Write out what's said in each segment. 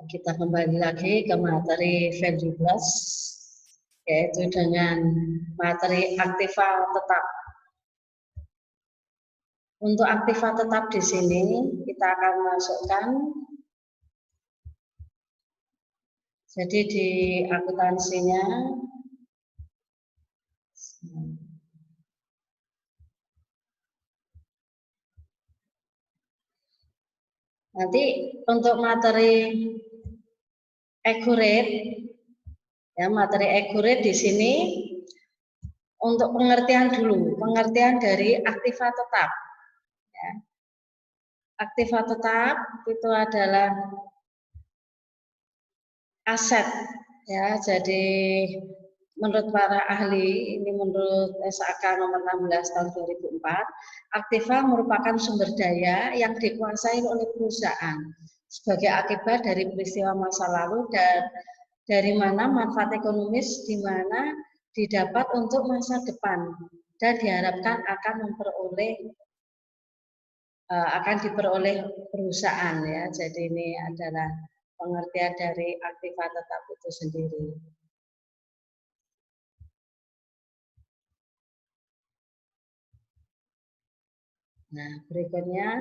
Kita kembali lagi ke materi value plus, yaitu dengan materi aktiva tetap. Untuk aktiva tetap di sini kita akan masukkan, jadi di akuntansinya nanti untuk materi accurate, ya materi accurate di sini untuk pengertian dulu, pengertian dari aktiva tetap. Ya. Aktiva tetap itu adalah aset, ya. Jadi menurut para ahli, ini menurut SAK nomor 16 tahun 2004, aktiva merupakan sumber daya yang dikuasai oleh perusahaan sebagai akibat dari peristiwa masa lalu dan dari mana manfaat ekonomis di mana didapat untuk masa depan dan diharapkan akan diperoleh perusahaan, ya. Jadi ini adalah pengertian dari aktiva tetap itu sendiri. Nah, berikutnya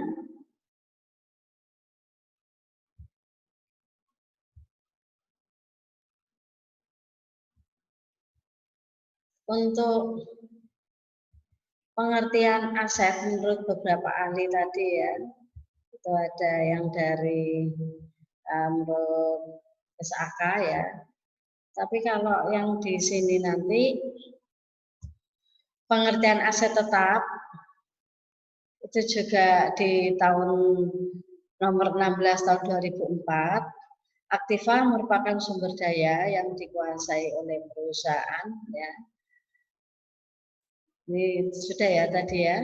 untuk pengertian aset menurut beberapa ahli tadi, ya, itu ada yang dari menurut SAK, ya. Tapi kalau yang di sini nanti pengertian aset tetap itu juga di tahun nomor 16 tahun 2004, aktiva merupakan sumber daya yang dikuasai oleh perusahaan, ya. Ini sudah, ya, tadi, ya.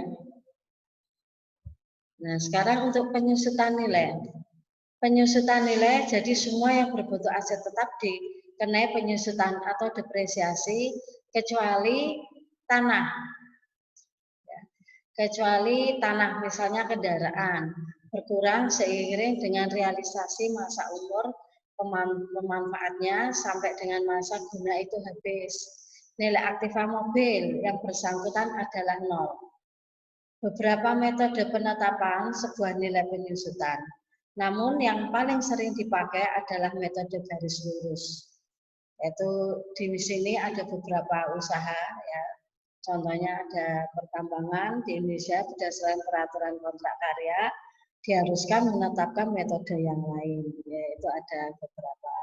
Nah, sekarang untuk penyusutan nilai. Penyusutan nilai, jadi semua yang berbentuk aset tetap dikenai penyusutan atau depresiasi kecuali tanah. Ya. Kecuali tanah, misalnya kendaraan, berkurang seiring dengan realisasi masa umur pemanfaatnya sampai dengan masa guna itu habis. Nilai aktiva mobil yang bersangkutan adalah 0. Beberapa metode penetapan sebuah nilai penyusutan. Namun yang paling sering dipakai adalah metode garis lurus. Yaitu di sini ada beberapa usaha, ya. Contohnya ada pertambangan di Indonesia berdasarkan peraturan kontrak karya diharuskan menetapkan metode yang lain, yaitu ada beberapa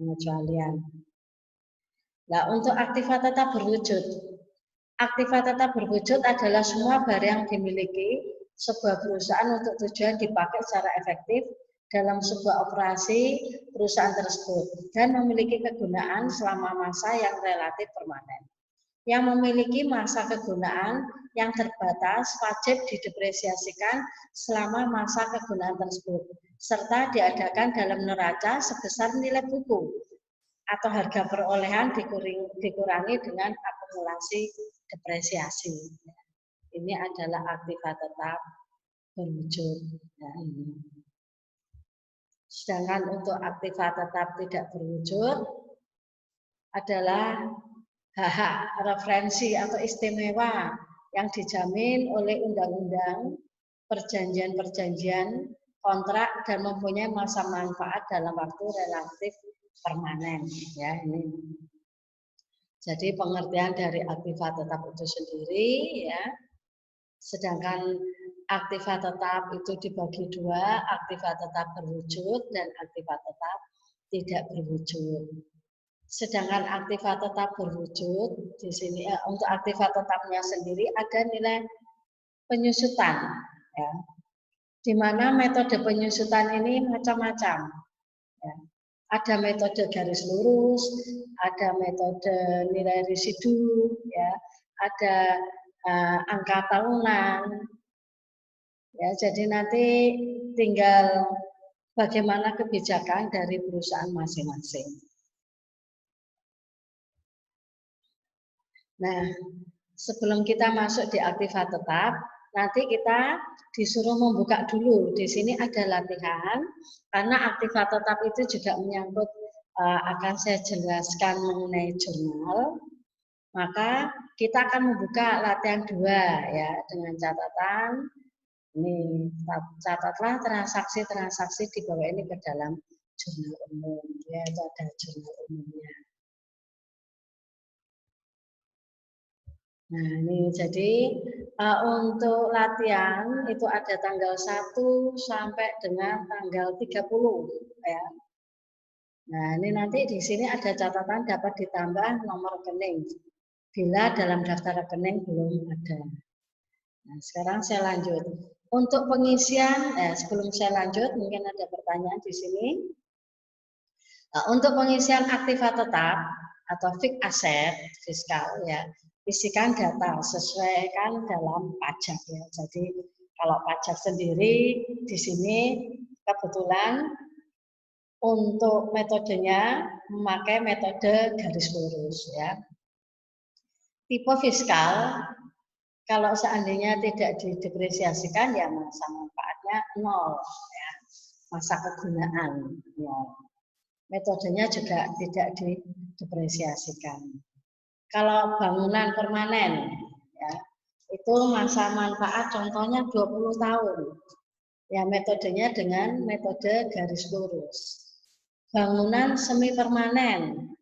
pengecualian. Nah, untuk aktiva tetap berwujud. Aktiva tetap berwujud adalah semua barang yang dimiliki sebuah perusahaan untuk tujuan dipakai secara efektif dalam sebuah operasi perusahaan tersebut dan memiliki kegunaan selama masa yang relatif permanen. Yang memiliki masa kegunaan yang terbatas wajib didepresiasikan selama masa kegunaan tersebut, serta diadakan dalam neraca sebesar nilai buku atau harga perolehan dikurangi dengan akumulasi depresiasi. Ini adalah aktiva tetap berwujud. Nah, ini. Sedangkan untuk aktiva tetap tidak berwujud adalah hak referensi atau istimewa yang dijamin oleh undang-undang, perjanjian-perjanjian, kontrak, dan mempunyai masa manfaat dalam waktu relatif permanen, ya. Ini. Jadi pengertian dari aktiva tetap itu sendiri, ya. Sedangkan aktiva tetap itu dibagi dua, aktiva tetap berwujud dan aktiva tetap tidak berwujud. Sedangkan aktiva tetap berwujud di sini untuk aktiva tetapnya sendiri ada nilai penyusutan, ya. Di mana metode penyusutan ini macam-macam, ya. Ada metode garis lurus, ada metode nilai residu, ya, ada angka tahunan, ya. Jadi nanti tinggal bagaimana kebijakan dari perusahaan masing-masing. Nah, sebelum kita masuk di aktiva tetap, nanti kita disuruh membuka dulu. Di sini ada latihan, karena aktiva tetap itu juga menyangkut, akan saya jelaskan mengenai jurnal. Maka kita akan membuka latihan 2 ya, dengan catatan, ini catatlah transaksi-transaksi di bawah ini ke dalam jurnal umum. Ya, itu ada jurnal umumnya. Nah, ini jadi untuk latihan itu ada tanggal 1 sampai dengan tanggal 30 ya. Nah, ini nanti di sini ada catatan dapat ditambah nomor rekening bila dalam daftar rekening belum ada. Nah, sekarang saya lanjut. Untuk pengisian, sebelum saya lanjut, mungkin ada pertanyaan di sini. Untuk pengisian aktiva tetap atau fixed asset fiskal ya, isikan data sesuaikan dalam pajak ya. Jadi kalau pajak sendiri di sini kebetulan untuk metodenya memakai metode garis lurus ya. Tipe fiskal kalau seandainya tidak didepresiasikan ya masa manfaatnya 0 ya. Masa kegunaan 0. Metodenya juga tidak didepresiasikan. Kalau bangunan permanen, ya, itu masa manfaat contohnya 20 tahun. Ya, metodenya dengan metode garis lurus. Bangunan semi permanen,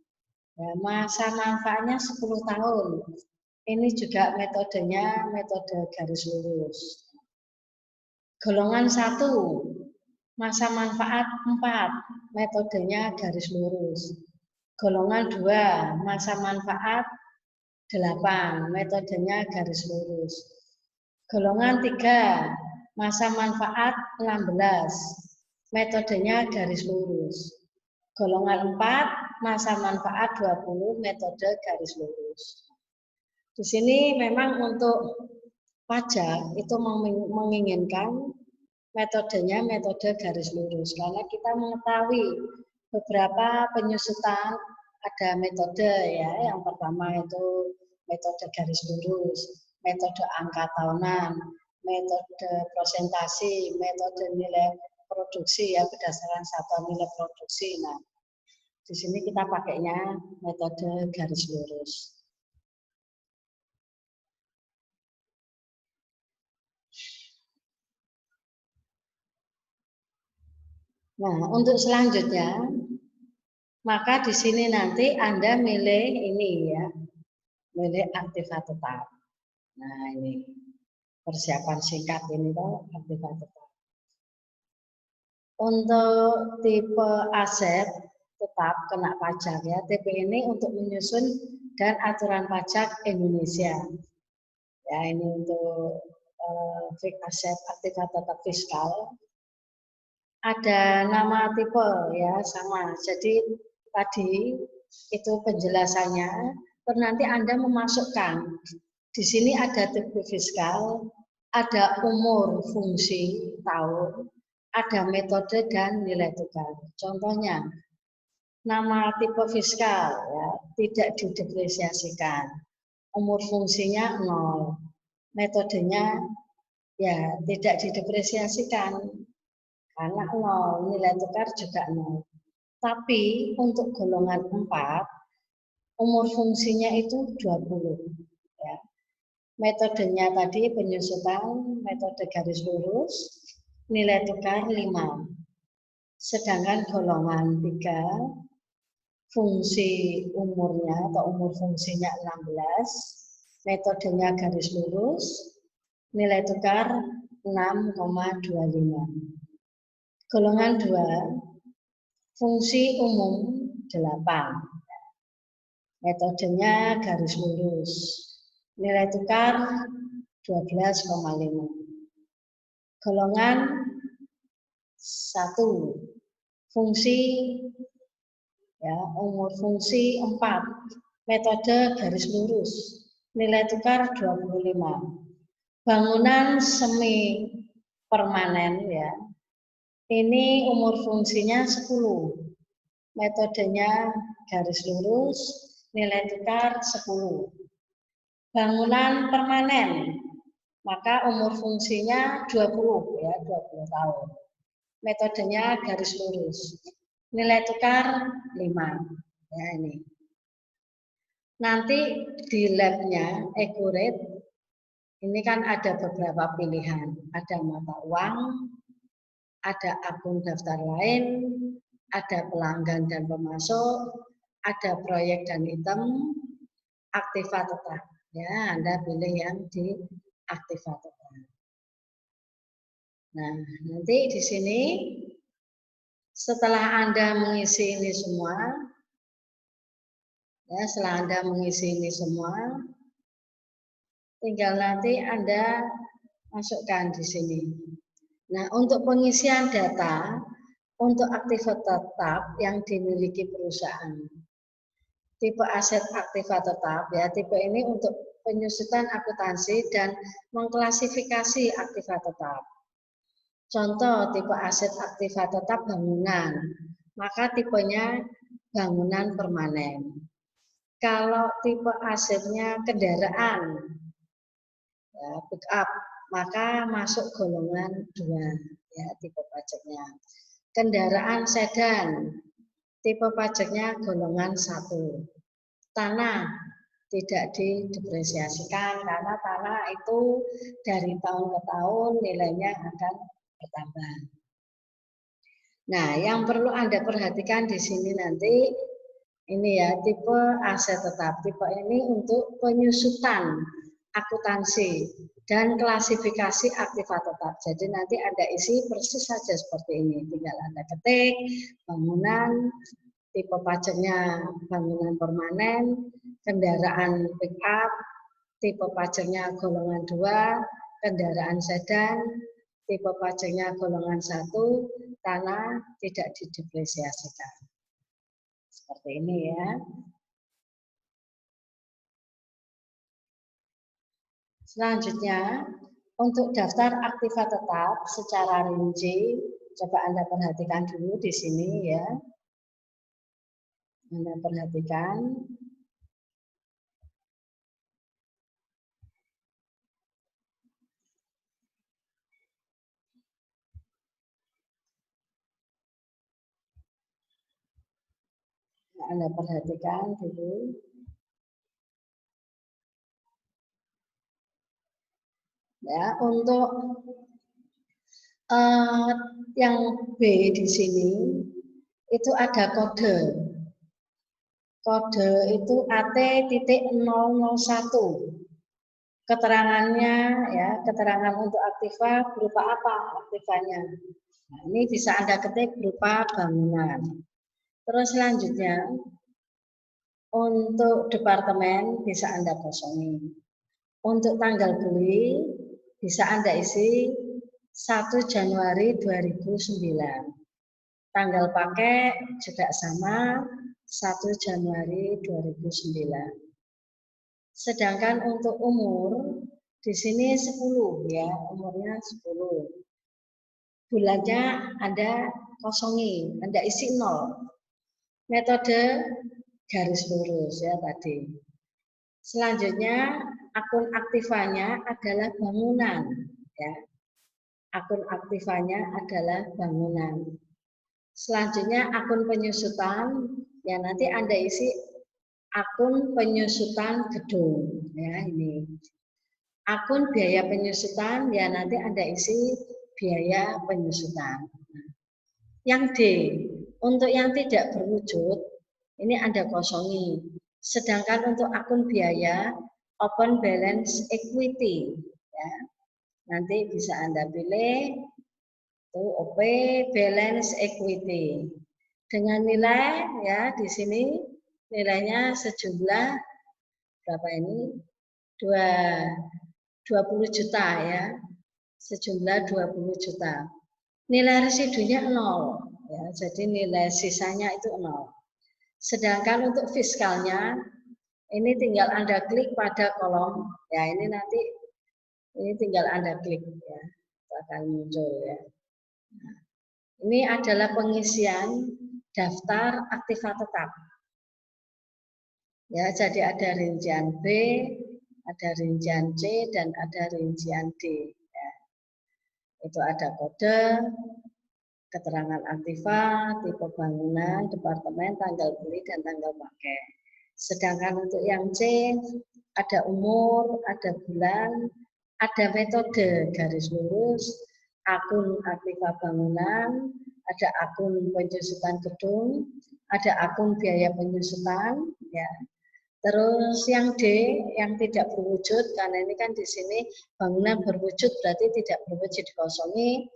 ya, masa manfaatnya 10 tahun. Ini juga metodenya metode garis lurus. Golongan 1, masa manfaat 4, metodenya garis lurus. Golongan 2, masa manfaat 8, metodenya garis lurus. Golongan 3, masa manfaat 16, metodenya garis lurus. Golongan 4, masa manfaat 20, metode garis lurus. Di sini memang untuk pajak itu menginginkan metodenya metode garis lurus karena kita mengetahui beberapa penyusutan ada metode ya. Yang pertama itu metode garis lurus, metode angka tahunan, metode presentasi, metode nilai produksi ya berdasarkan satuan nilai produksi. Nah, di sini kita pakainya metode garis lurus. Nah, untuk selanjutnya, maka di sini nanti Anda milih ini ya, milih aktiva tetap. Nah, ini persiapan singkat ini toh aktiva tetap. Untuk tipe aset tetap kena pajak ya, tipe ini untuk menyusun dan aturan pajak Indonesia. Ya, ini untuk fixed asset aktiva tetap fiskal. Ada nama tipe ya sama. Jadi tadi itu penjelasannya. Terus nanti Anda memasukkan di sini ada tipe fiskal, ada umur fungsi tahun, ada metode dan nilai tukar. Contohnya nama tipe fiskal ya tidak didepresiasikan, umur fungsinya 0, metodenya ya tidak didepresiasikan. Karena 0, nilai tukar juga 0. Tapi untuk golongan 4, umur fungsinya itu 20. Ya. Metodenya tadi penyusutan, metode garis lurus, nilai tukar 5. Sedangkan golongan 3, fungsi umurnya atau umur fungsinya 16, metodenya garis lurus, nilai tukar 6,25. Golongan 2, fungsi umum 8, metodenya garis lurus, nilai tukar 12,5. Golongan 1, fungsi ya, umur fungsi 4, metode garis lurus, nilai tukar 25. Bangunan semi permanen ya. Ini umur fungsinya 10, metodenya garis lurus, nilai tukar 10. Bangunan permanen, Maka umur fungsinya 20 ya, 20 tahun. Metodenya garis lurus. Nilai tukar 5. Ya ini. Nanti di labnya Accurate ini kan ada beberapa pilihan. Ada mata uang, ada akun daftar lain, ada pelanggan dan pemasok, ada proyek dan item, aktiva tetap. Ya, Anda pilih yang di aktiva tetap. Nah, nanti di sini setelah Anda mengisi ini semua, ya, setelah Anda mengisi ini semua, tinggal nanti Anda masukkan di sini. Nah, untuk pengisian data untuk aktiva tetap yang dimiliki perusahaan. Tipe aset aktiva tetap ya, tipe ini untuk penyusutan akuntansi dan mengklasifikasi aktiva tetap. Contoh tipe aset aktiva tetap bangunan, maka tipenya bangunan permanen. Kalau tipe asetnya kendaraan, ya, pick up, maka masuk golongan 2, ya, tipe pajaknya. Kendaraan sedan, tipe pajaknya golongan 1. Tanah tidak didepresiasikan karena tanah itu dari tahun ke tahun nilainya akan bertambah. Nah, yang perlu Anda perhatikan di sini nanti ini ya, tipe aset tetap. Tipe ini untuk penyusutan akuntansi dan klasifikasi aktiva tetap. Jadi nanti Anda isi persis saja seperti ini. Tinggal Anda ketik bangunan, tipe pajaknya bangunan permanen, kendaraan pick up, tipe pajaknya golongan 2, kendaraan sedan, tipe pajaknya golongan 1, tanah tidak didepresiasikan. Seperti ini ya. Selanjutnya, untuk daftar aktiva tetap secara rinci, coba Anda perhatikan dulu di sini ya. Anda perhatikan. Anda perhatikan dulu. Ya, untuk yang B di sini itu ada kode. Kode itu AT.001. Keterangannya ya, keterangan untuk aktiva berupa apa aktivanya? Nah, ini bisa Anda ketik berupa bangunan. Terus selanjutnya untuk departemen bisa Anda kosongi. Untuk tanggal beli bisa Anda isi 1 Januari 2009. Tanggal pakai juga sama 1 Januari 2009. Sedangkan untuk umur di sini 10 ya, umurnya 10. Bulannya Anda kosongi, Anda isi 0. Metode garis lurus ya tadi. Selanjutnya akun aktivanya adalah bangunan ya. Akun aktivanya adalah bangunan. Selanjutnya akun penyusutan ya, nanti Anda isi akun penyusutan gedung ya ini. Akun biaya penyusutan ya, nanti Anda isi biaya penyusutan. Yang D, untuk yang tidak berwujud ini Anda kosongi. Sedangkan untuk akun biaya open balance equity ya. Nanti bisa Anda pilih tuh OP balance equity. Dengan nilai ya di sini nilainya sejumlah berapa ini? 20 juta ya. Sejumlah 20 juta. Nilai residunya 0 ya. Jadi nilai sisanya itu 0. Sedangkan untuk fiskalnya ini tinggal Anda klik pada kolom ya, ini nanti ini tinggal Anda klik ya. Itu akan muncul ya. Nah, ini adalah pengisian daftar aktiva tetap. Ya, jadi ada rincian B, Ada rincian C dan ada rincian D. Ya. Itu ada kode, keterangan aktiva, tipe bangunan, departemen, tanggal beli, dan tanggal pakai. Sedangkan untuk yang C, ada umur, ada bulan, ada metode garis lurus, akun aktiva bangunan, ada akun penyusutan gedung, ada akun biaya penyusutan, ya. Terus yang D, yang tidak berwujud, karena ini kan di sini bangunan berwujud berarti tidak berwujud dikosongi.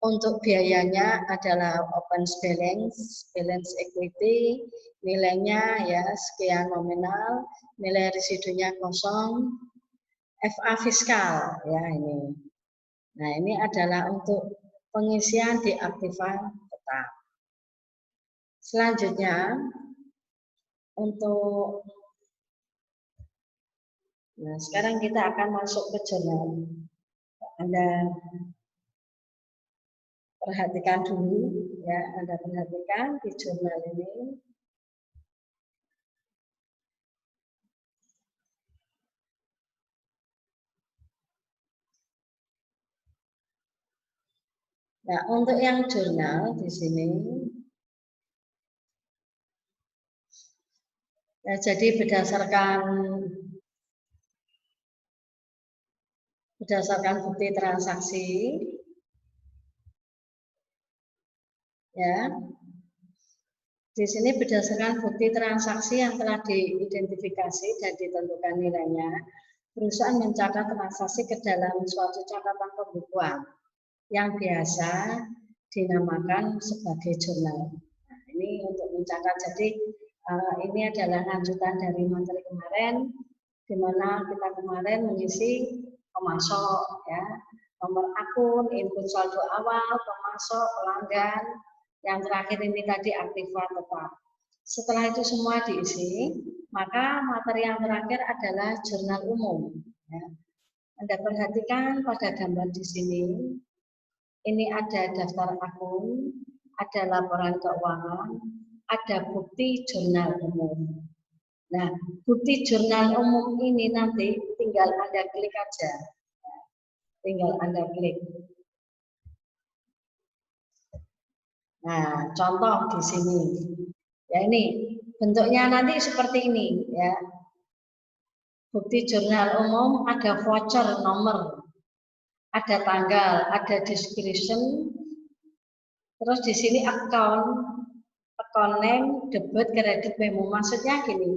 Untuk biayanya adalah open balance, balance equity, nilainya ya sekian nominal, nilai residunya kosong, FA fiskal ya ini. Nah ini adalah untuk pengisian di aktiva tetap. Selanjutnya untuk nah, sekarang kita akan masuk ke jurnal. Anda perhatikan dulu, ya. Anda perhatikan di jurnal ini. Nah, untuk yang jurnal di sini, ya, jadi berdasarkan bukti transaksi, ya. Di sini berdasarkan bukti transaksi yang telah diidentifikasi dan ditentukan nilainya, perusahaan mencatat transaksi ke dalam suatu catatan pembukuan yang biasa dinamakan sebagai jurnal. Nah, ini untuk mencatat. Jadi ini adalah lanjutan dari materi kemarin, di mana kita kemarin mengisi pemasok, ya, nomor akun, input saldo awal, pemasok, pelanggan, yang terakhir ini tadi aktiva tetap. Setelah itu semua diisi, maka materi yang terakhir adalah jurnal umum. Ya. Anda perhatikan pada gambar di sini, ini ada daftar akun, ada laporan keuangan, ada bukti jurnal umum. Nah, bukti jurnal umum ini nanti tinggal Anda klik aja. Tinggal Anda klik. Nah, contoh di sini. Ya ini, bentuknya nanti seperti ini, ya. Bukti jurnal umum ada voucher nomor, ada tanggal, ada description, terus di sini account name, debit, kredit, memo. Maksudnya gini,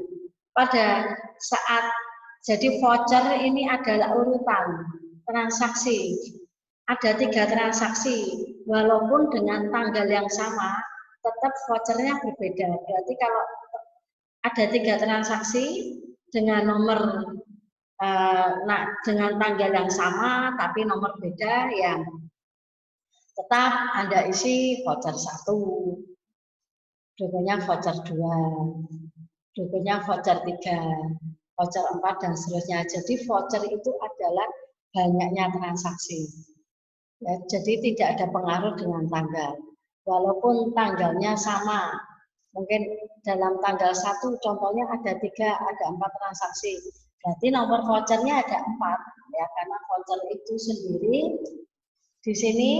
pada saat jadi voucher ini adalah urutan transaksi. Ada 3 transaksi, walaupun dengan tanggal yang sama, tetap vouchernya berbeda. Berarti kalau ada 3 transaksi dengan nomor dengan tanggal yang sama, tapi nomor beda, yang tetap Anda isi voucher 1, dupenya voucher 2, dupenya voucher 3, voucher 4, dan seterusnya. Jadi voucher itu adalah banyaknya transaksi. Ya, jadi tidak ada pengaruh dengan tanggal. Walaupun tanggalnya sama, mungkin dalam tanggal 1 contohnya ada 3, ada 4 transaksi. Berarti nomor vouchernya ada 4, ya, karena voucher itu sendiri di sini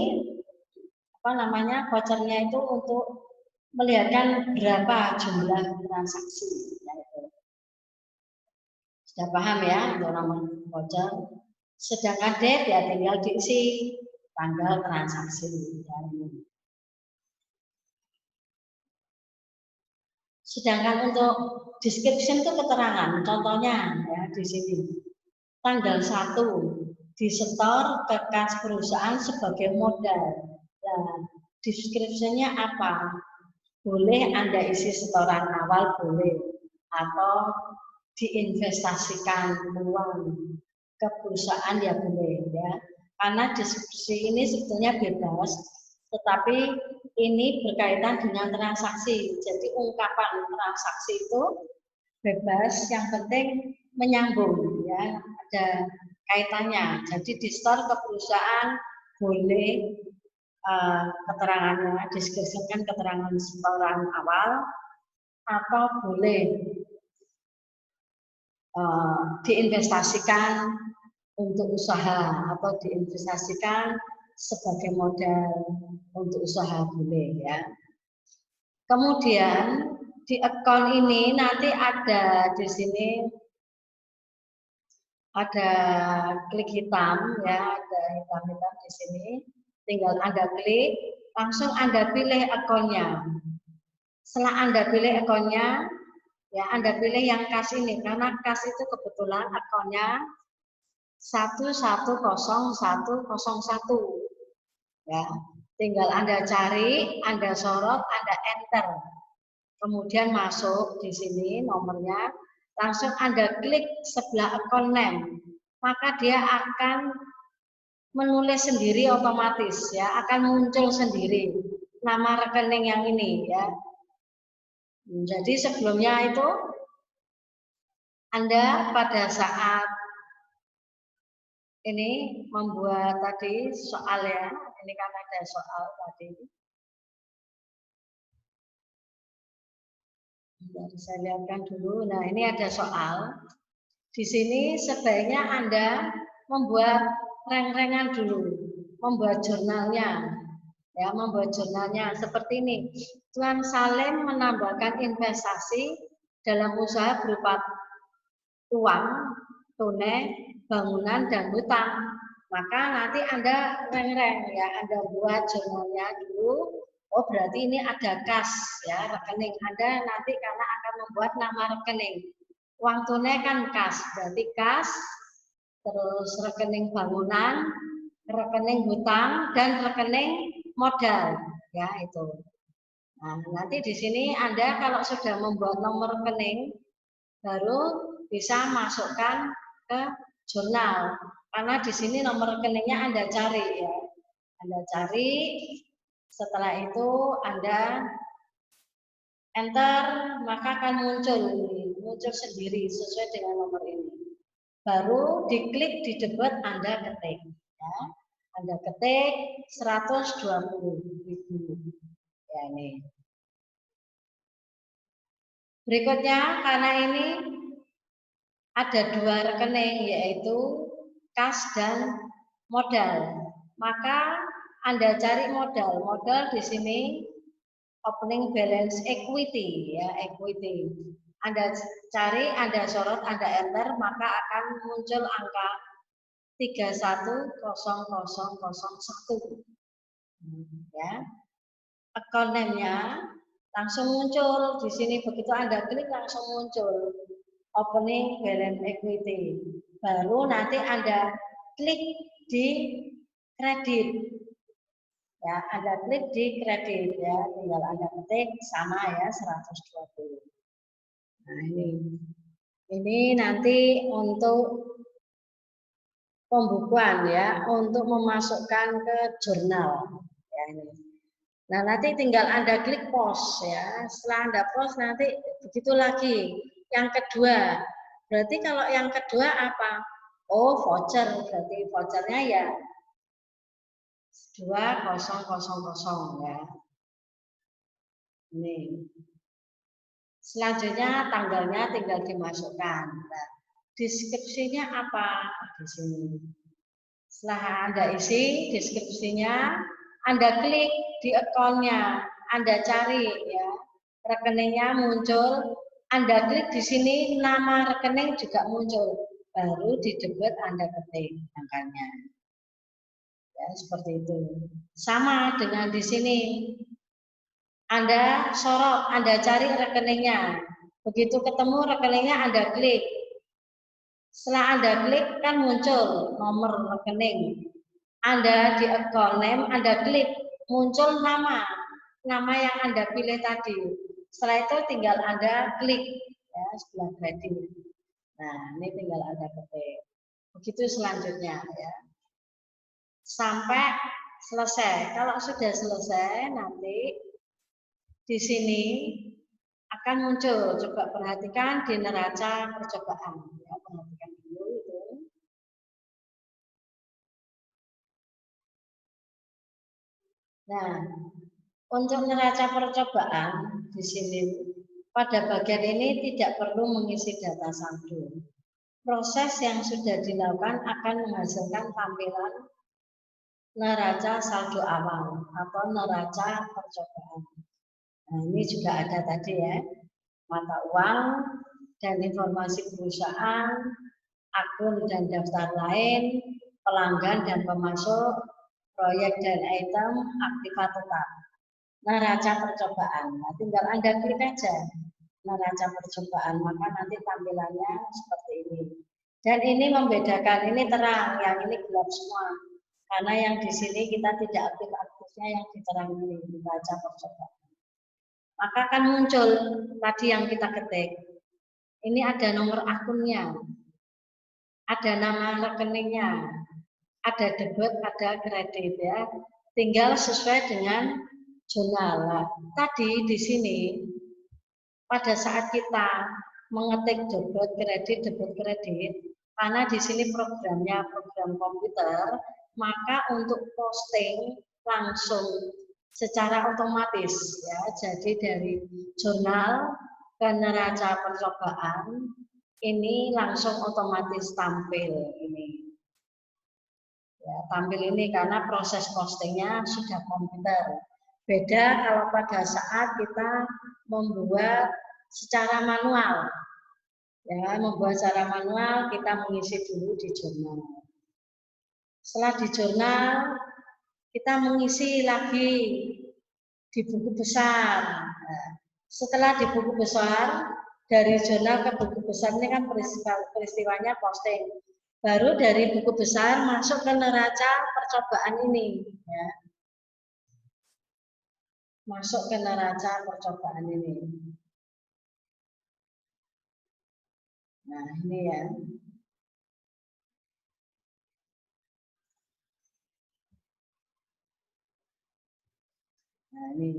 vouchernya itu untuk melihatkan berapa jumlah transaksi. Sudah paham ya untuk nomor voucher? Sedangkan date ya tinggal diisi tanggal transaksi. Sedangkan untuk description itu keterangan, contohnya ya di sini. Tanggal 1 disetor ke kas perusahaan sebagai modal. Nah, description-nya apa? Boleh Anda isi setoran awal, boleh, atau diinvestasikan uang ke perusahaan ya boleh, ya. Karena deskripsi ini sebetulnya bebas, tetapi ini berkaitan dengan transaksi. Jadi ungkapan transaksi itu bebas, yang penting menyambung, ya, ada kaitannya. Jadi di store ke perusahaan boleh keterangannya, deskripsikan keterangan setoran awal, atau boleh diinvestasikan untuk usaha atau diinvestasikan sebagai modal untuk usaha boleh ya. Kemudian di account ini nanti ada di sini ada klik hitam ya, ada hitam-hitam di sini. Tinggal Anda klik, langsung Anda pilih akunnya. Setelah Anda pilih akunnya, ya Anda pilih yang kas ini karena kas itu kebetulan akunnya 110101 ya. Tinggal Anda cari, Anda sorot, Anda enter. Kemudian masuk di sini nomornya, langsung Anda klik sebelah akun name. Maka dia akan menulis sendiri otomatis ya, akan muncul sendiri nama rekening yang ini ya. Jadi sebelumnya itu Anda pada saat ini membuat tadi soal ya, ini kan ada soal tadi. Saya lihatkan dulu. Nah, ini ada soal. Di sini sebaiknya Anda membuat reng-rengan dulu, membuat jurnalnya. Ya, membuat jurnalnya seperti ini. Tuan Salim menambahkan investasi dalam usaha berupa uang, tunai, bangunan, dan hutang. Maka nanti Anda reng-reng ya, Anda buat jurnalnya dulu. Oh berarti ini ada kas ya, rekening Anda nanti karena akan membuat nama rekening. Uang tunai kan kas, berarti kas, terus rekening bangunan, rekening hutang, dan rekening modal ya itu. Nah, nanti di sini Anda kalau sudah membuat nomor rekening baru bisa masukkan ke jurnal. Karena di sini nomor rekeningnya Anda cari ya. Anda cari, setelah itu Anda enter, maka akan muncul sendiri sesuai dengan nomor ini. Baru diklik di debit Anda ketik ya. Anda ketik 120.000 ya ini. Berikutnya karena ini ada dua rekening yaitu kas dan modal. Maka Anda cari modal. Modal di sini opening balance equity ya, equity. Anda cari, Anda sorot, Anda enter, maka akan muncul angka 310001 ya. Account name-nya langsung muncul di sini, begitu Anda klik langsung muncul opening balance equity. Baru nanti Anda klik di kredit. Ya, Anda klik di kredit ya, tinggal Anda ketik sama ya 120. Nah, ini nanti untuk pembukuan ya, untuk memasukkan ke jurnal ya ini. Nah, nanti tinggal Anda klik post ya. Setelah Anda post nanti begitu lagi. Yang kedua, berarti kalau yang kedua apa? Oh, voucher. Berarti vouchernya ya 2000 ya. Ini. Selanjutnya tanggalnya tinggal dimasukkan. Nah, deskripsinya apa di sini? Setelah Anda isi deskripsinya, Anda klik di akunnya, Anda cari ya, rekeningnya muncul, Anda klik di sini nama rekening juga muncul, baru di debit Anda ketik angkanya. Ya, seperti itu. Sama dengan di sini. Anda sorot, Anda cari rekeningnya. Begitu ketemu rekeningnya Anda klik. Setelah Anda klik kan muncul nomor rekening. Anda di account name, Anda klik, muncul nama yang Anda pilih tadi. Setelah itu tinggal Anda klik ya, sebelah kredit. Nah, ini tinggal Anda ketik. Begitu selanjutnya ya. Sampai selesai. Kalau sudah selesai nanti di sini akan muncul. Coba perhatikan di neraca percobaan. Ya, perhatikan dulu itu. Nah, untuk neraca percobaan di sini pada bagian ini tidak perlu mengisi data saldo. proses yang sudah dilakukan akan menghasilkan tampilan neraca saldo awal atau neraca percobaan. Nah, ini juga ada tadi ya, mata uang dan informasi perusahaan, akun dan daftar lain, pelanggan dan pemasok, proyek dan item, aktiva tetap. Neraca percobaan. Nah, tinggal Anda klik aja neraca percobaan, maka nanti tampilannya seperti ini. Dan ini membedakan, ini terang, yang ini gelap semua. Karena yang di sini kita tidak aktif-aktifnya yang diterang ini, neraca percobaan. Maka akan muncul tadi yang kita ketik. Ini ada nomor akunnya, ada nama rekeningnya, ada debit, ada kredit ya. Tinggal sesuai dengan jurnal. Nah, tadi di sini pada saat kita mengetik debit kredit, karena di sini programnya program komputer, maka untuk posting langsung secara otomatis ya. Jadi dari jurnal ke neraca percobaan ini langsung otomatis tampil ini. Ya, tampil ini karena proses postingnya sudah komputer. Beda kalau pada saat kita membuat secara manual. Ya, membuat secara manual kita mengisi dulu di jurnal. Setelah di jurnal kita mengisi lagi di buku besar. Nah, setelah di buku besar, dari jurnal ke buku besar ini kan peristiwanya posting. Baru dari buku besar masuk ke neraca percobaan ini. Ya. Masuk ke neraca percobaan ini. Nah ini ya. Nah ini.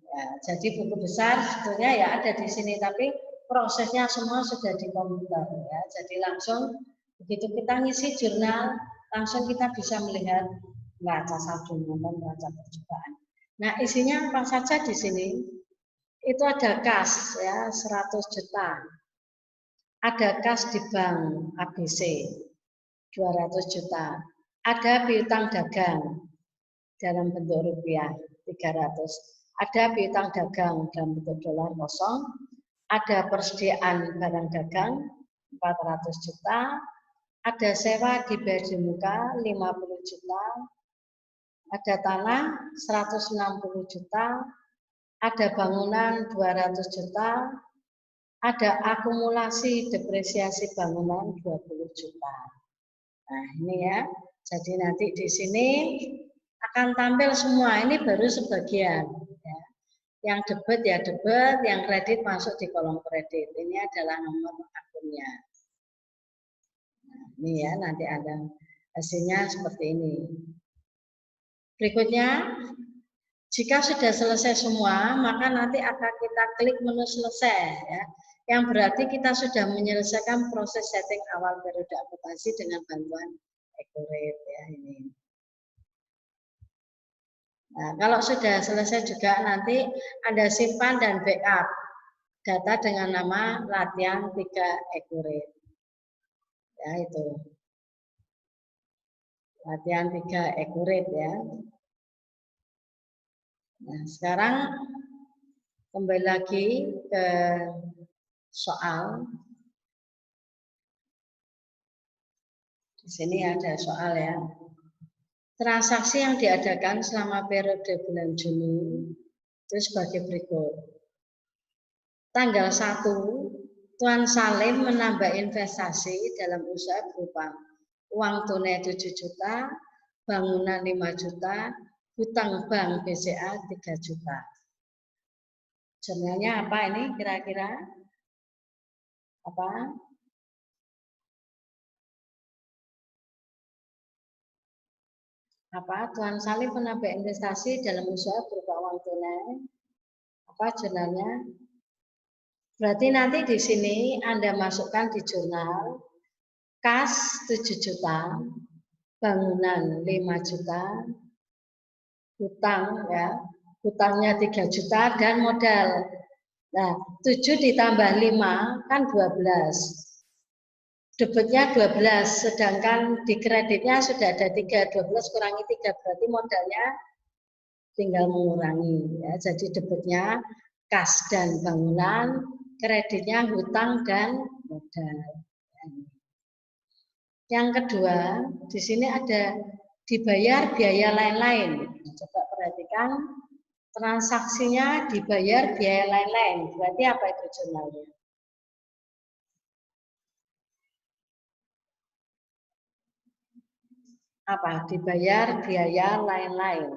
Ya, jadi buku besar sebetulnya ya ada di sini, tapi prosesnya semua sudah di komputer ya. Jadi langsung begitu kita ngisi jurnal, langsung kita bisa melihat neraca saldo dan neraca percobaan. Nah, isinya apa saja di sini? Itu ada kas ya 100 juta. Ada kas di bank ABC 200 juta. Ada piutang dagang dalam bentuk rupiah 300. Ada piutang dagang dalam bentuk dolar kosong, ada persediaan barang dagang 400 juta, ada sewa dibayar di muka 50 juta, ada tanah 160 juta, ada bangunan 200 juta, ada akumulasi depresiasi bangunan 20 juta. Nah ini ya, jadi nanti di sini akan tampil semua, ini baru sebagian. Ya. Yang debit ya debit, yang kredit masuk di kolom kredit. Ini adalah nomor akunnya. Nah, ini ya nanti ada hasilnya seperti ini. Berikutnya, jika sudah selesai semua, maka nanti akan kita klik menu selesai. Ya. Yang berarti kita sudah menyelesaikan proses setting awal periode akuntansi dengan bantuan Accurate ya ini. Nah, kalau sudah selesai juga nanti Anda simpan dan backup data dengan nama latihan 3 Accurate. Ya itu. Latihan 3 Accurate ya. Nah, sekarang kembali lagi ke soal. Di sini ada soal ya. Transaksi yang diadakan selama periode bulan Juni itu sebagai berikut. Tanggal 1, Tuan Salim menambah investasi dalam usaha berupa uang tunai 7 juta, bangunan 5 juta, hutang bank BCA 3 juta. Jurnalnya apa ini kira-kira? Apa? Apa? Tuan Salim menambah investasi dalam usaha berupa uang tunai. Apa jurnalnya? Berarti nanti di sini Anda masukkan di jurnal kas 7 juta, bangunan 5 juta, hutang ya, hutangnya 3 juta dan modal. Nah, 7 ditambah 5 kan 12. debitnya 12, sedangkan di kreditnya sudah ada 3, 12 kurangi 3, berarti modalnya tinggal mengurangi. Ya. Jadi debitnya kas dan bangunan, kreditnya hutang dan modal. Yang kedua, di sini ada dibayar biaya lain-lain. Coba perhatikan, transaksinya dibayar biaya lain-lain. Berarti apa itu jurnalnya? Apa? Dibayar biaya lain-lain.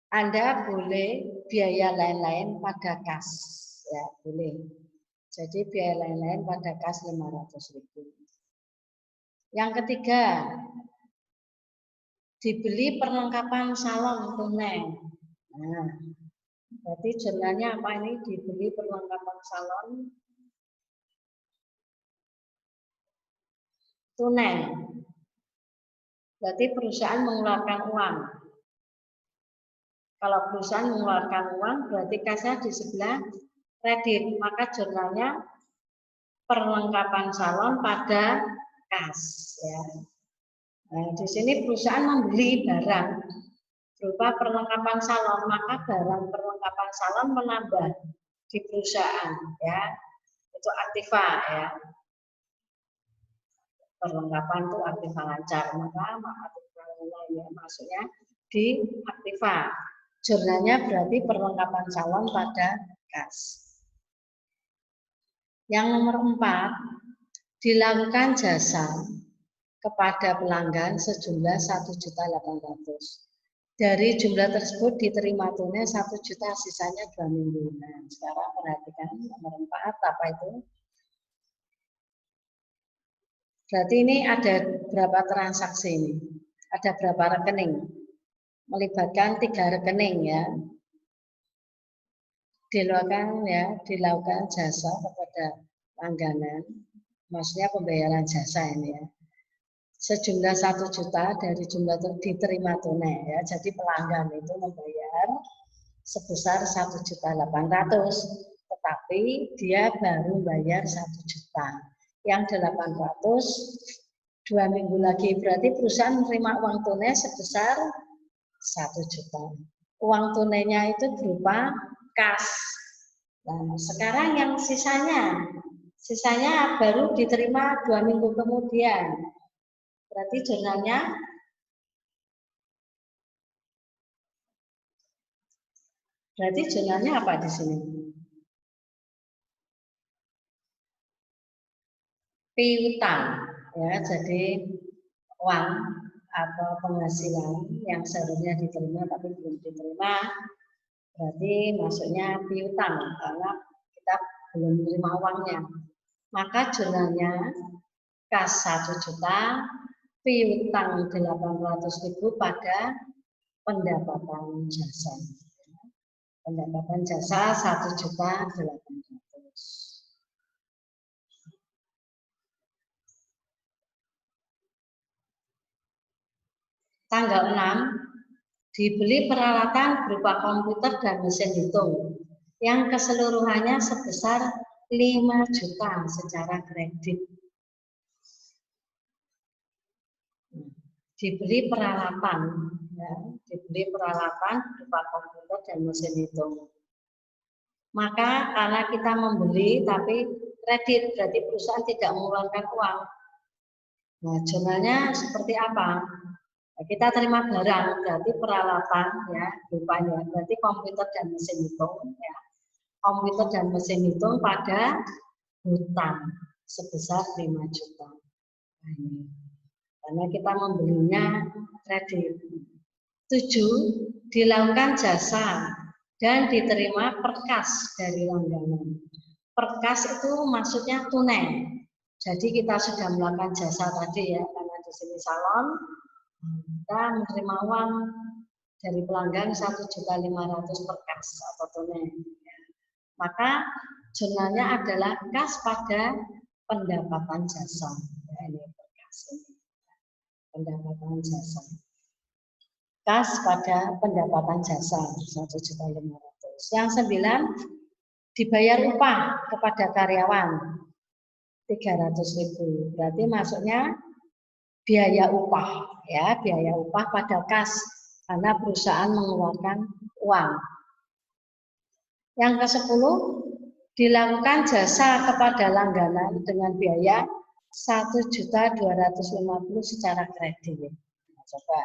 Anda boleh biaya lain-lain pada kas, ya boleh. Jadi biaya lain-lain pada kas 500.000. Yang ketiga, dibeli perlengkapan salon tunai. Nah, berarti jurnalnya apa ini? Dibeli perlengkapan salon tunai. Berarti perusahaan mengeluarkan uang. Kalau perusahaan mengeluarkan uang, berarti kasnya di sebelah kredit. Maka jurnalnya perlengkapan salon pada kas. Ya. Nah, di sini perusahaan membeli barang berupa perlengkapan salon, maka barang perlengkapan salon menambah di perusahaan. Ya, itu aktiva ya. Perlengkapan itu aktiva lancar, maka aktiva lainnya maksudnya di aktiva. Jurnalnya berarti perlengkapan salon pada kas. Yang nomor 4, dilakukan jasa kepada pelanggan sejumlah 1.800.000. Dari jumlah tersebut diterima tunai 1 juta, sisanya 2 minggu. Nah, sekarang perhatikan nomor 4 apa itu? Berarti ini ada berapa transaksi ini? Ada berapa rekening? Melibatkan 3 rekening ya. Dilakukan jasa kepada langganan, maksudnya pembayaran jasa ini ya. Sejumlah 1 juta dari jumlah diterima tunai ya. Jadi pelanggan itu membayar sebesar 1.800.000, tetapi dia baru bayar 1 juta. Yang 800 2 minggu lagi, berarti perusahaan menerima uang tunai sebesar 1 juta. Uang tunainya itu berupa kas. Nah, sekarang yang sisanya baru diterima 2 minggu kemudian. Berarti jurnalnya apa di sini? Piutang ya, jadi uang atau penghasilan yang seharusnya diterima tapi belum diterima, berarti maksudnya piutang karena kita belum menerima uangnya. Maka jurnalnya kas 1 juta, piutang 800.000 pada pendapatan jasa. Pendapatan jasa 1.800.000. Tanggal 6, dibeli peralatan berupa komputer dan mesin hitung yang keseluruhannya sebesar 5 juta secara kredit. Dibeli peralatan, ya, dibeli peralatan berupa komputer dan mesin hitung. Maka karena kita membeli tapi kredit, berarti perusahaan tidak mengeluarkan uang. Nah, jurnalnya seperti apa? Kita terima barang, berarti peralatan ya, rupanya berarti komputer dan mesin hitung ya. Komputer dan mesin hitung pada hutang sebesar 5 juta. Nah, ini. Karena kita membelinya kredit. 7, dilakukan jasa dan diterima perkas dari langganan. Perkas itu maksudnya tunai. Jadi kita sudah melakukan jasa tadi ya, karena di sini salon, kita menerima uang dari pelanggan 1.500.000 perkas atau tunai. Maka jurnalnya adalah kas pada pendapatan jasa. Ya, ini perkas ini. Pendapatan jasa. Kas pada pendapatan jasa 1.500.000. Yang 9, dibayar upah kepada karyawan 300.000. Berarti masuknya biaya upah, ya, biaya upah pada kas karena perusahaan mengeluarkan uang. Yang ke-10, dilakukan jasa kepada langganan dengan biaya 1.250.000 secara kredit. Nah, coba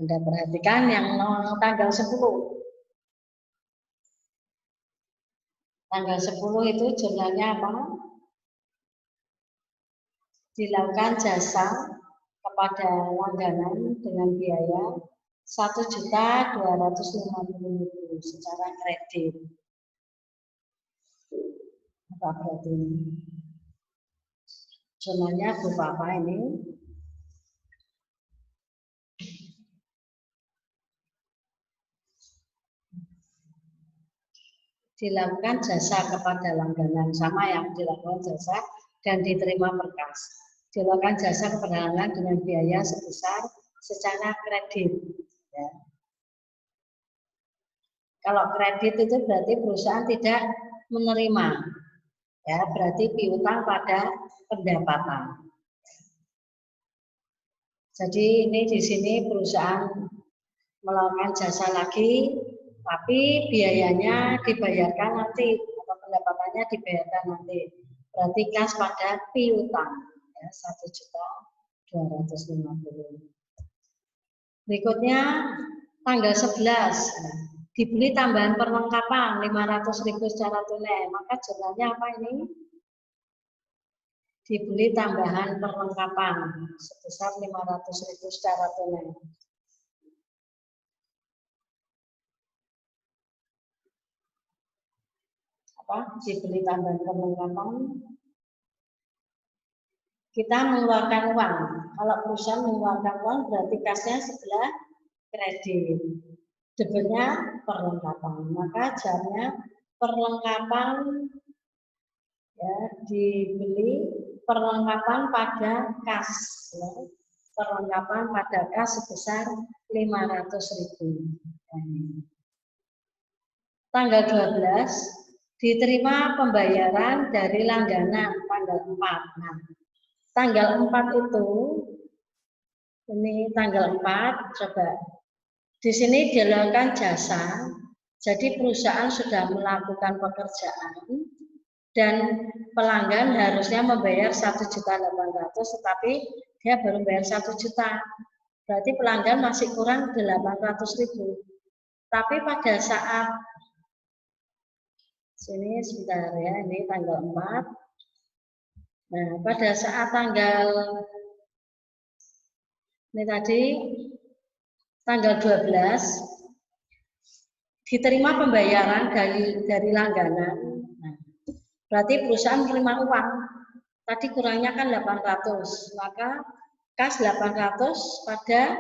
Anda perhatikan yang tanggal 10. Tanggal 10 itu jumlahnya apa? Dilakukan jasa kepada langganan dengan biaya 1.250.000 secara kredit. Apa berarti ini? Jumlahnya berupa apa ini? Dilakukan jasa kepada langganan, sama yang dilakukan jasa dan diterima berkas. Dilakukan jasa kepada langganan dengan biaya sebesar secara kredit. Ya. Kalau kredit itu berarti perusahaan tidak menerima, ya, berarti piutang pada pendapatan. Jadi ini di sini perusahaan melakukan jasa lagi, tapi biayanya dibayarkan nanti atau pendapatannya dibayarkan nanti. Berarti kas pada piutang, ya, 1.250.000. Berikutnya tanggal 11 dibeli tambahan perlengkapan 500.000 secara tunai. Maka jumlahnya apa ini? Dibeli tambahan perlengkapan sebesar 500.000 secara tunai. Dibeli tambahan perlengkapan, kita mengeluarkan uang. Kalau perusahaan mengeluarkan uang berarti kasnya sebelah kredit, debitnya perlengkapan. Maka jarnya perlengkapan, ya, dibeli perlengkapan pada kas, ya. Perlengkapan pada kas sebesar 500.000. Tanggal 12 diterima pembayaran dari langganan tanggal 4. Nah, tanggal 4 itu, ini tanggal 4, coba. Di sini dilakukan jasa, jadi perusahaan sudah melakukan pekerjaan dan pelanggan harusnya membayar 1.800.000, tetapi dia baru bayar 1 juta. Berarti pelanggan masih kurang 800.000. Tapi pada saat sini sebentar ya, ini tanggal 4. Nah, pada saat tanggal ini tadi tanggal 12 diterima pembayaran dari langganan. Nah, berarti perusahaan menerima uang. Tadi kurangnya kan 800, maka kas 800 pada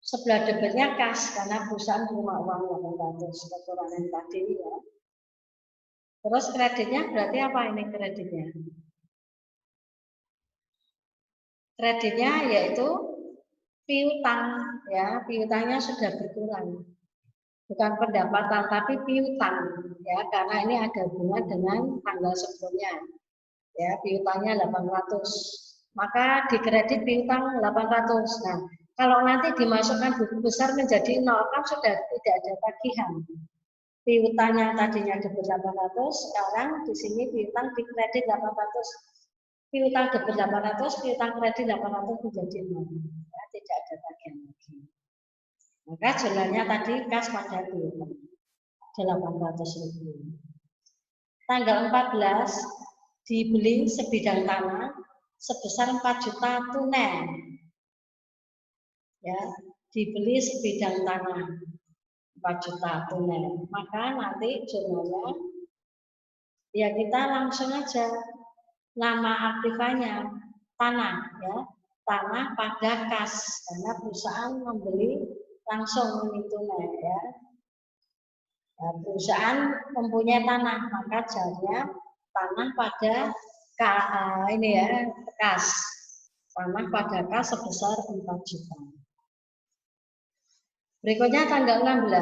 sebelah debitnya kas karena perusahaan menerima uang 800 kekurangan tadi, ya. Terus kreditnya berarti apa ini kreditnya? Kreditnya yaitu piutang, ya, piutangnya sudah berkurang. Bukan pendapatan tapi piutang, ya, karena ini ada hubungan dengan tanggal sebelumnya. Ya, piutangnya 800. Maka dikredit piutang 800. Nah, kalau nanti dimasukkan buku besar menjadi 0 kan sudah tidak ada tagihan. Piutangnya tadinya debit 800, sekarang di sini piutang dikredit 800. Piutang debit 800, piutang kredit 800 menjadi 0. Ya, tidak ada tagihan lagi. Maka jumlahnya tadi kas pada piutang 800.000. Tanggal 14 dibeli sebidang tanah sebesar 4 juta tunai. Ya, dibeli sebidang tanah 4 juta tunai. Maka nanti jumlahnya, ya, kita langsung aja nama aktifanya tanah, ya, tanah pada kas karena perusahaan membeli langsung ini tunai, ya. Nah, perusahaan mempunyai tanah, maka jarnya tanah pada ini, ya, kas. Tanah pada kas sebesar 4 juta. Berikutnya tanggal 16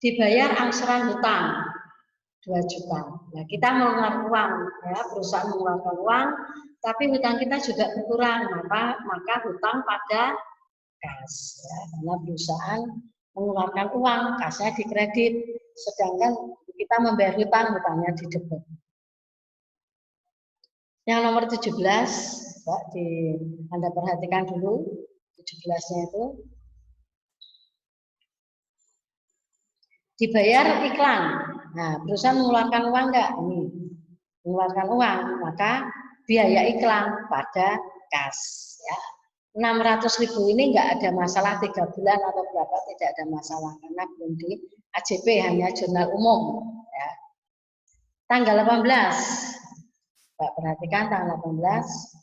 dibayar angsuran hutang. 2 juta. Nah, kita mengeluarkan uang, ya, perusahaan mengeluarkan uang, tapi hutang kita juga berkurang, maka hutang pada kas, ya, karena perusahaan mengeluarkan uang, kasnya dikredit, sedangkan kita membayar hutang, hutangnya di debit. Yang nomor 17, Mbak, Anda perhatikan dulu 17-nya itu. Dibayar iklan. Nah, perusahaan mengeluarkan uang enggak? Ini mengeluarkan uang, maka biaya iklan pada kas, ya. 600.000 ini enggak ada masalah 3 bulan atau berapa, tidak ada masalah karena belum di AJP, hanya jurnal umum, ya. Tanggal 18, Mbak perhatikan tanggal 18.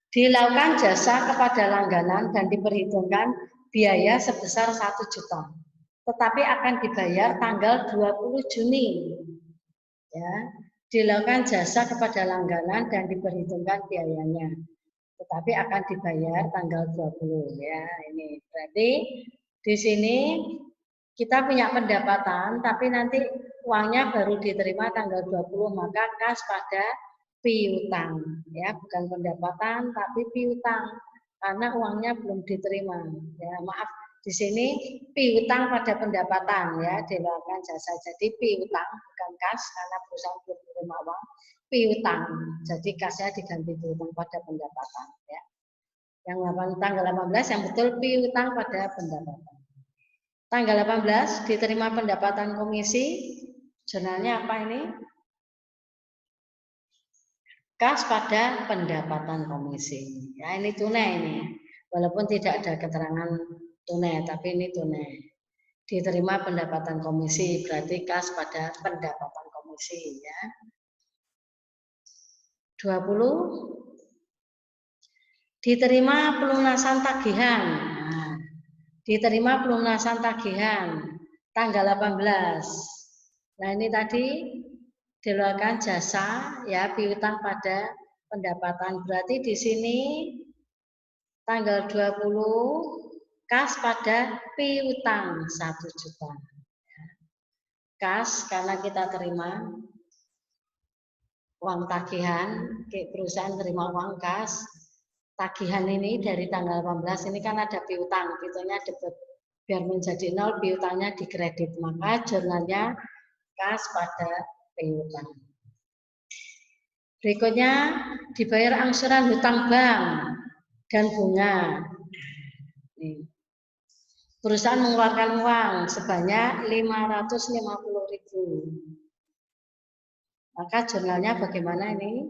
Dilakukan jasa kepada langganan dan diperhitungkan biaya sebesar 1 juta. Tetapi akan dibayar tanggal 20 Juni. Ya, dilakukan jasa kepada langganan dan diperhitungkan biayanya. Tetapi akan dibayar tanggal 20, ya. Ini berarti di sini kita punya pendapatan tapi nanti uangnya baru diterima tanggal 20, maka kas pada piutang, ya, bukan pendapatan tapi piutang karena uangnya belum diterima, ya. Maaf, di sini piutang pada pendapatan, ya, dilakukan jasa, jadi piutang bukan kas karena perusahaan belum menerima uang, piutang, jadi kasnya diganti piutang pada pendapatan, ya. Yang tanggal 18 yang betul piutang pada pendapatan. Tanggal 18 diterima pendapatan komisi, jurnalnya apa ini? Kas pada pendapatan komisi. Ya, ini tunai ini. Walaupun tidak ada keterangan tunai, tapi ini tunai. Diterima pendapatan komisi, berarti kas pada pendapatan komisi, ya. 20. Diterima pelunasan tagihan. Nah, diterima pelunasan tagihan tanggal 18. Nah, ini tadi dilakukan jasa, ya, piutang pada pendapatan. Berarti di sini tanggal 20 kas pada piutang 1 juta. Kas karena kita terima uang tagihan, perusahaan terima uang kas. Tagihan ini dari tanggal 18 ini kan ada piutang, piutangnya debit. Biar menjadi 0, piutangnya dikredit, maka jurnalnya kas pada piutang. Berikutnya dibayar angsuran hutang bank dan bunga. Perusahaan mengeluarkan uang sebanyak 550.000. Maka jurnalnya bagaimana ini?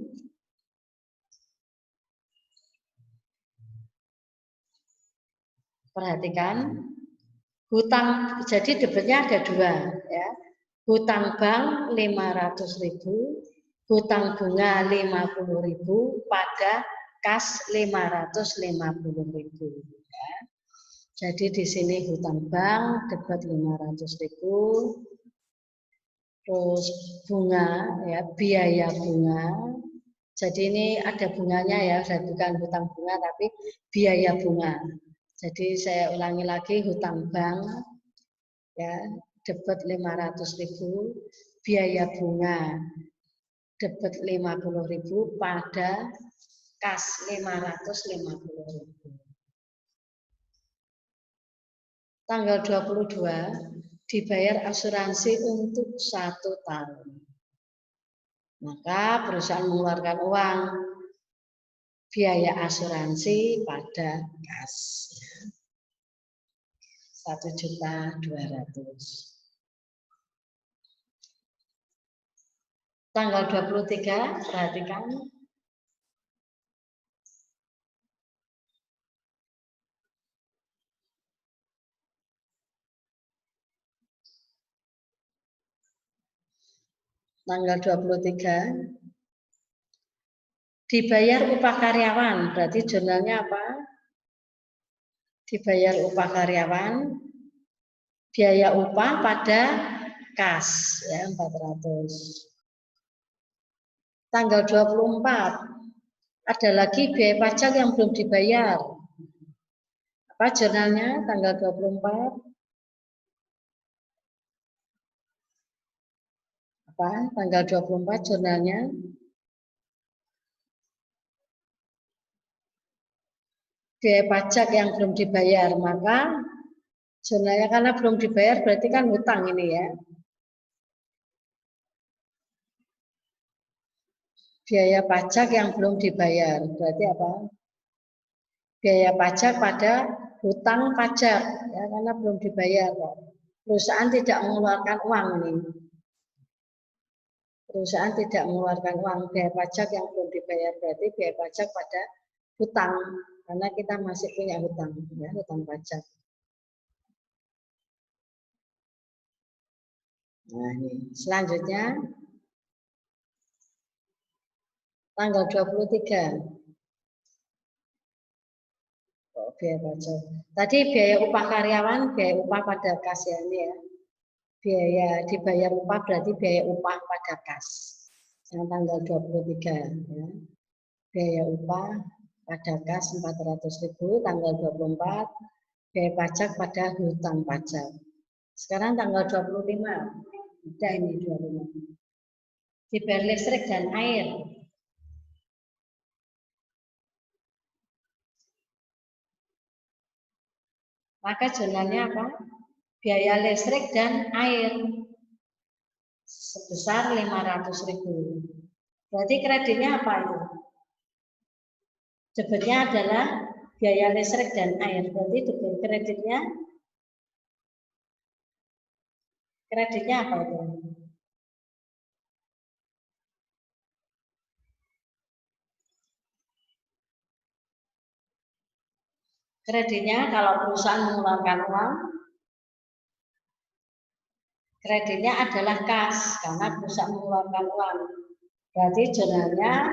Perhatikan, hutang, jadi debitnya ada 2, ya. Hutang bank 500.000, hutang bunga 50.000 pada kas 550.000. Ya. Jadi di sini hutang bank debit 500.000, terus bunga, ya, biaya bunga. Jadi ini ada bunganya, ya, bukan hutang bunga tapi biaya bunga. Jadi saya ulangi lagi, hutang bank, ya, debit 500.000, biaya bunga debit 50.000 pada kas 550.000. Tanggal 22 dibayar asuransi untuk 1 tahun. Maka perusahaan mengeluarkan uang biaya asuransi pada kas. 1.200.000. Tanggal 23, perhatikan. Tanggal 23 dibayar upah karyawan, berarti jurnalnya apa? Dibayar upah karyawan, biaya upah pada kas, ya, 400. Tanggal 24 ada lagi biaya pajak yang belum dibayar. Apa jurnalnya tanggal 24? apa? Tanggal 24 jurnalnya. Biaya pajak yang belum dibayar, maka jurnalnya karena belum dibayar berarti kan hutang ini ya. Biaya pajak yang belum dibayar, berarti apa? Biaya pajak pada hutang pajak, ya, karena belum dibayar. Perusahaan tidak mengeluarkan uang ini. Perusahaan tidak mengeluarkan uang, biaya pajak yang belum dibayar berarti biaya pajak pada hutang, karena kita masih punya hutang, ya, hutang pajak. Nah, ini selanjutnya tanggal 23. Oh, biaya pajak. Tadi biaya upah karyawan, biaya upah pada kas ya ini ya. Biaya dibayar upah berarti biaya upah pada kas. Yang tanggal 23 ya. Biaya upah pada kas 400.000, tanggal 24 biaya pajak pada hutang pajak. Sekarang tanggal 25. Udah ini 25. Dibayar listrik dan air. Maka jurnalnya apa? Biaya listrik dan air sebesar 500.000. Berarti kreditnya apa itu? Debitnya adalah biaya listrik dan air. Berarti debit kreditnya apa itu? Kreditnya kalau perusahaan mengeluarkan uang, kreditnya adalah kas karena perusahaan mengeluarkan uang. Berarti jurnalnya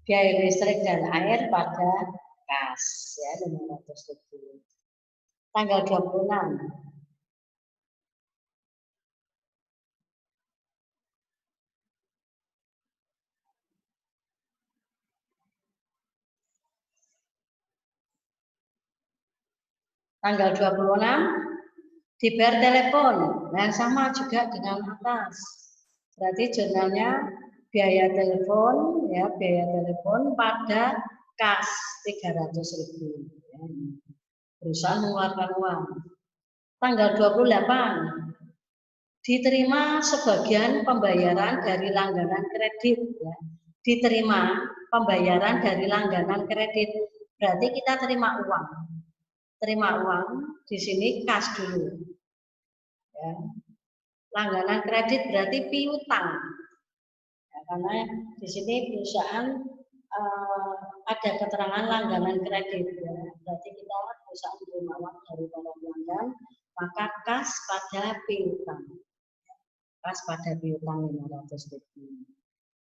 biaya listrik dan air pada kas ya 500.000. Tanggal 26. Tanggal 26 dibayar telepon. Nah, sama juga dengan atas. Berarti jurnalnya biaya telepon ya, biaya telepon pada kas 300.000. Ya. Perusahaan mengeluarkan uang. Tanggal 28 diterima sebagian pembayaran dari langganan kredit ya. Diterima pembayaran dari langganan kredit. Berarti kita terima uang. Terima uang di sini kas dulu. Ya. Langganan kredit berarti piutang. Ya, karena di sini perusahaan ada keterangan langganan kredit. Ya. Berarti kita perusahaan menerima uang dari para pelanggan, maka kas pada piutang. Kas pada piutang 500.000.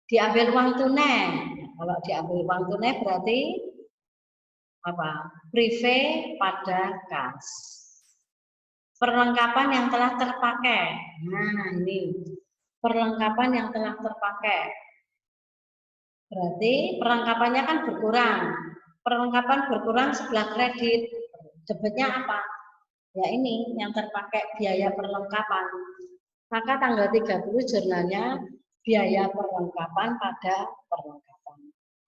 Diambil uang tunai. Kalau diambil uang tunai berarti apa? Prive pada kas. Perlengkapan yang telah terpakai. Nah, ini perlengkapan yang telah terpakai. Berarti perlengkapannya kan berkurang. Perlengkapan berkurang sebelah kredit. Debitnya apa? Ya ini yang terpakai biaya perlengkapan. Maka tanggal 30 jurnalnya biaya perlengkapan pada perlengkapan.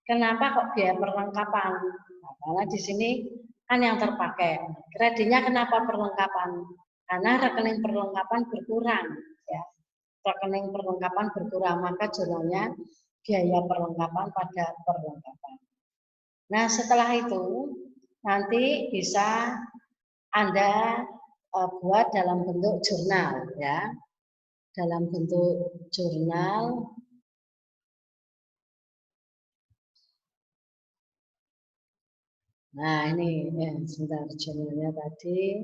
Kenapa kok biaya perlengkapan? Nah, karena di sini kan yang terpakai. Kreditnya kenapa perlengkapan? Karena rekening perlengkapan berkurang. Ya. Rekening perlengkapan berkurang, maka jurnalnya biaya perlengkapan pada perlengkapan. Nah, setelah itu nanti bisa Anda buat dalam bentuk jurnal ya. Dalam bentuk jurnal. Nah, ini ya, sebentar jurnalnya tadi.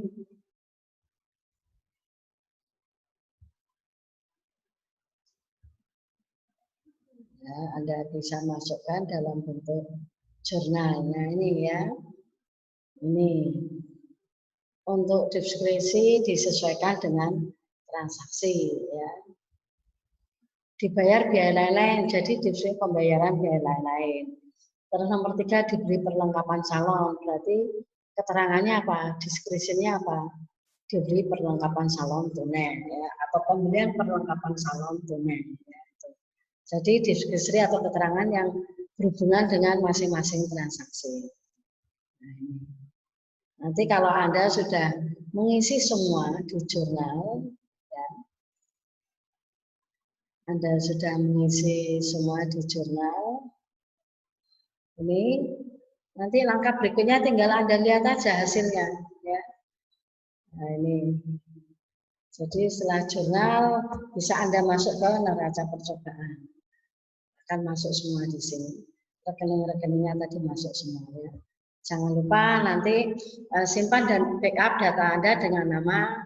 Ya, Anda bisa masukkan dalam bentuk jurnal. Nah, ini ya. Ini untuk diskresi disesuaikan dengan transaksi ya. Dibayar biaya lain-lain, jadi diskresi pembayaran biaya lain-lain. Terus nomor 3 diberi perlengkapan salon, berarti keterangannya apa? Diskresinya apa? diberi perlengkapan salon tunai ya, atau pembelian perlengkapan salon tunai. Ya, itu. Jadi deskripsi atau keterangan yang berhubungan dengan masing-masing transaksi. Nah, ini. Nanti kalau Anda sudah mengisi semua di jurnal, ya, Anda sudah mengisi semua di jurnal, ini nanti langkah berikutnya tinggal Anda lihat aja hasilnya. Ya. Nah ini, jadi setelah jurnal bisa Anda masuk ke neraca percobaan, akan masuk semua di sini. Rekening-rekeningnya tadi masuk semua ya. Jangan lupa nanti simpan dan backup data Anda dengan nama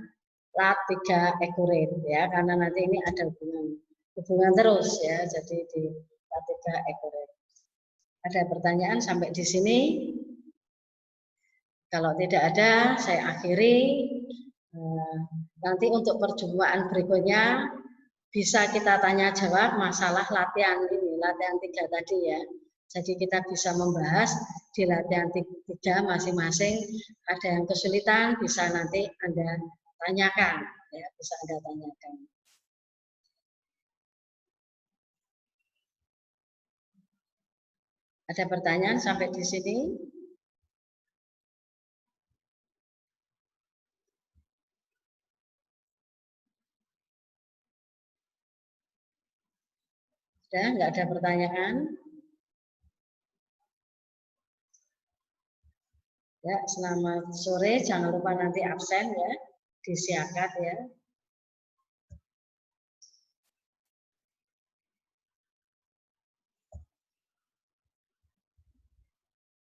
LAT3 Accurate ya, karena nanti ini ada hubungan terus ya, jadi di LAT3 Accurate. Ada pertanyaan sampai di sini? Kalau tidak ada, saya akhiri. Nanti untuk perjumpaan berikutnya bisa kita tanya jawab masalah latihan ini, latihan 3 tadi ya. Jadi kita bisa membahas di latihan 3 masing-masing. Ada yang kesulitan bisa nanti Anda tanyakan, ya bisa Anda tanyakan. Ada pertanyaan sampai di sini? Sudah, nggak ada pertanyaan? Ya, selamat sore. Jangan lupa nanti absen ya, disiapkan ya.